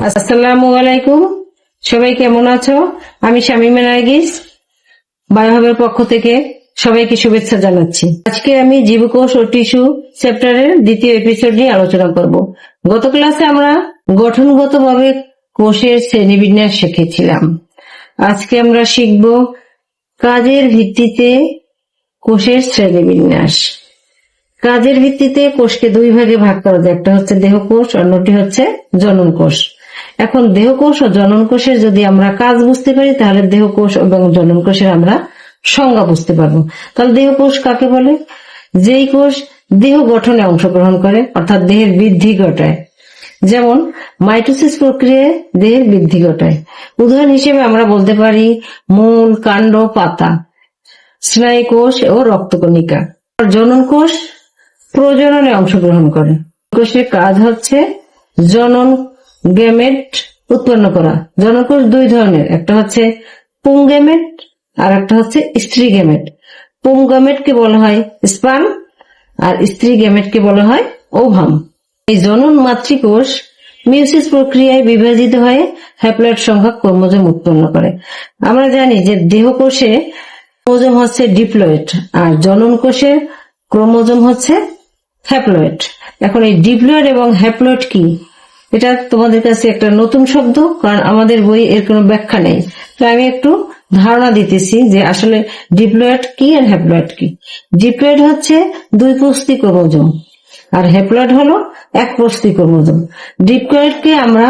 আসসালামু আলাইকুম, সবাই কেমন আছো? আমি শামিমা নার্গিস বায়োহাবের পক্ষ থেকে সবাইকে শুভেচ্ছা জানাচ্ছি। আজকে আমি জীবকোষ ও টিস্যু চ্যাপ্টারের দ্বিতীয় এপিসোড নিয়ে আলোচনা করব। গত ক্লাসে আমরা গঠনগতভাবে কোষের শ্রেণীবিন্যাস শিখেছিলাম। আজকে আমরা শিখব কাজের ভিত্তিতে কোষের শ্রেণীবিন্যাস। কাজের ভিত্তিতে কোষকে দুই ভাগে ভাগ করা যায়, একটা হচ্ছে দেহকোষ, অন্যটি হচ্ছে জনন কোষ। এখন দেহকোষ ও জনন কোষের যদি আমরা কাজ বুঝতে পারি, তাহলে দেহকোষ এবং জনন কোষের আমরা সংজ্ঞা বুঝতে পারবো। তাহলে দেহকোষ কাকে বলে? যেই কোষ দেহ গঠনে অংশগ্রহণ করে, অর্থাৎ দেহের বৃদ্ধি ঘটায়। যেমন মাইটোসিস প্রক্রিয়ায় দেহের বৃদ্ধি ঘটায়। উদাহরণ হিসেবে আমরা বলতে পারি মূল, কাণ্ড, পাতা, স্নায়ু কোষ ও রক্তকণিকা। জনন কোষ প্রজননে অংশগ্রহণ করে। কোষের কাজ হচ্ছে জনন গ্যামেট উৎপন্ন করা। জনন কোষ দুই ধরনের, একটা হচ্ছে পুংগ্যামেট আর একটা হচ্ছে স্ত্রী গ্যামেট। পুংগ্যামেটকে বলা হয় স্পার্ম আর স্ত্রী গ্যামেটকে বলা হয় ওভাম। এই জনন মাতৃকোষ মিয়োসিস প্রক্রিয়ায় বিভাজিত হয়ে হ্যাপ্লয়েড সংখ্যক ক্রোমোজোম উৎপন্ন করে। আমরা জানি যে দেহকোষে ক্রোমোজোম হচ্ছে ডিপ্লয়েড আর জনন কোষের ক্রোমোজোম হচ্ছে হ্যাপ্লয়েড। এখন এই ডিপ্লয়েড এবং হ্যাপ্লয়েড কি, এটা তোমাদের কাছে একটা নতুন শব্দ, কারণ আমাদের বই এর কোনো ব্যাখ্যা নেই। তো আমি একটু ধারণা দিতেছি যে আসলে ডিপ্লয়েড কি আর হ্যাপ্লয়েড কি। ডিপ্লয়েড হচ্ছে দুই প্রস্থি ক্রোমোজোম আর হ্যাপ্লয়েড হলো এক প্রস্থি ক্রোমোজোম। ডিপ্লয়েডকে আমরা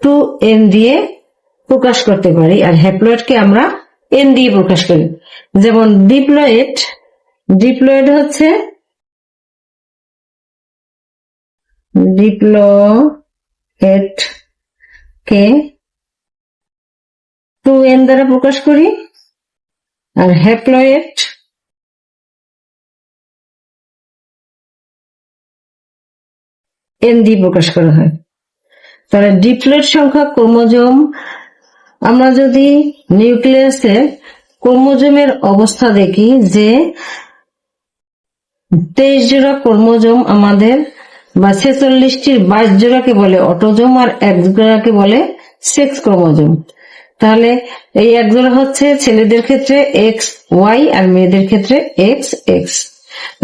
2n দিয়ে প্রকাশ করতে পারি আর হ্যাপ্লয়েডকে আমরা n দিয়ে প্রকাশ করি। যেমন ডিপ্লয়েড হচ্ছে ডিপ্লয়েড কে 2n দ্বারা প্রকাশ করি আর হ্যাপ্লয়েড n দিয়ে প্রকাশ করা হয়। তাহলে ডিপ্লয়েড সংখ্যক ক্রোমোজোম, আমরা যদি নিউক্লিয়াসে ক্রোমোজোমের অবস্থা দেখি যে 23 জোড়া ক্রোমোজোম আমাদের বা 46টির 22 জোড়াকে বলে অটোজোম আর 1 জোড়াকে বলে সেক্স ক্রোমোজোম। তাহলে এই 1 জোড়া হচ্ছে ছেলেদের ক্ষেত্রে XY আর মেয়েদের ক্ষেত্রে XX,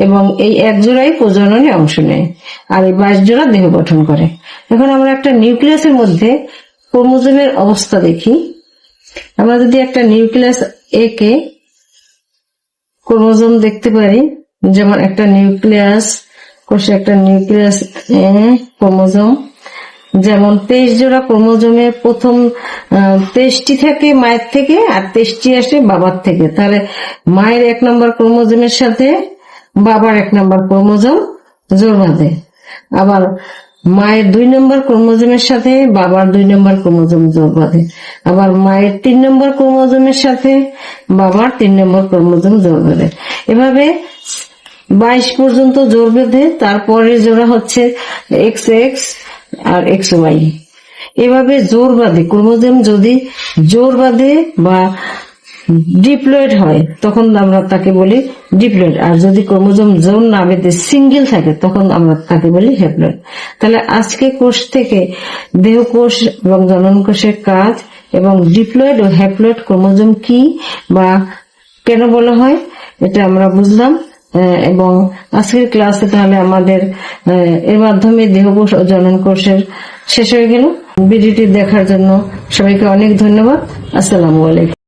এবং এই 1 জোড়াই প্রজননে অংশ নেয় আর এই 22 জোড়া দেহ গঠন করে। এখন আমরা একটা নিউক্লিয়াসের মধ্যে ক্রোমোজোমের অবস্থা দেখি। আমরা যদি একটা নিউক্লিয়াস এ কে ক্রোমোজোম দেখতে পারি, যেমন একটা নিউক্লিয়াস কোষে একটা নিউক্লিয়াস ক্রোমোজোম, যেমন 23 জোড়া ক্রোমোজোমে প্রথম 23টি থাকে মায়ের থেকে আর 23টি আসে বাবার থেকে। তাহলে মায়ের 1 নম্বর ক্রোমোজোমের সাথে বাবার 1 নম্বর ক্রোমোজোম জোড় বাঁধে, আবার মায়ের 2 নম্বর ক্রোমোজোমের সাথে বাবার 2 নম্বর ক্রোমোজোম জোড় বাঁধে, আবার মায়ের 3 নম্বর ক্রোমোজোমের সাথে বাবার 3 নম্বর ক্রোমোজোম জোড় বাঁধে। এভাবে 22 পর্যন্ত জোড় বেঁধে তারপরে জোড়া হচ্ছে XX আর XY। এভাবে জোড় বাঁধে ক্রোমোজোম, যদি জোড় বাঁধে বা ডিপ্লয়েড হয় তখন আমরা তাকে বলি ডিপ্লয়েড, আর যদি ক্রোমোজোম জোড় না বেঁধে সিঙ্গেল থাকে তখন আমরা তাকে বলি হ্যাপ্লয়েড। তাহলে আজকে কোষ থেকে দেহকোষ এবং জনন কোষের কাজ এবং ডিপ্লয়েড ও হ্যাপ্লয়েড ক্রোমোজোম কি বা কেন বলা হয় এটা আমরা বুঝলাম। এবং আজকের ক্লাসে তাহলে আমাদের এর মাধ্যমে দেহকোষ ও জনন কোষের শেষ হয়ে গেল। ভিডিওটি দেখার জন্য সবাইকে অনেক ধন্যবাদ। আসসালামু আলাইকুম।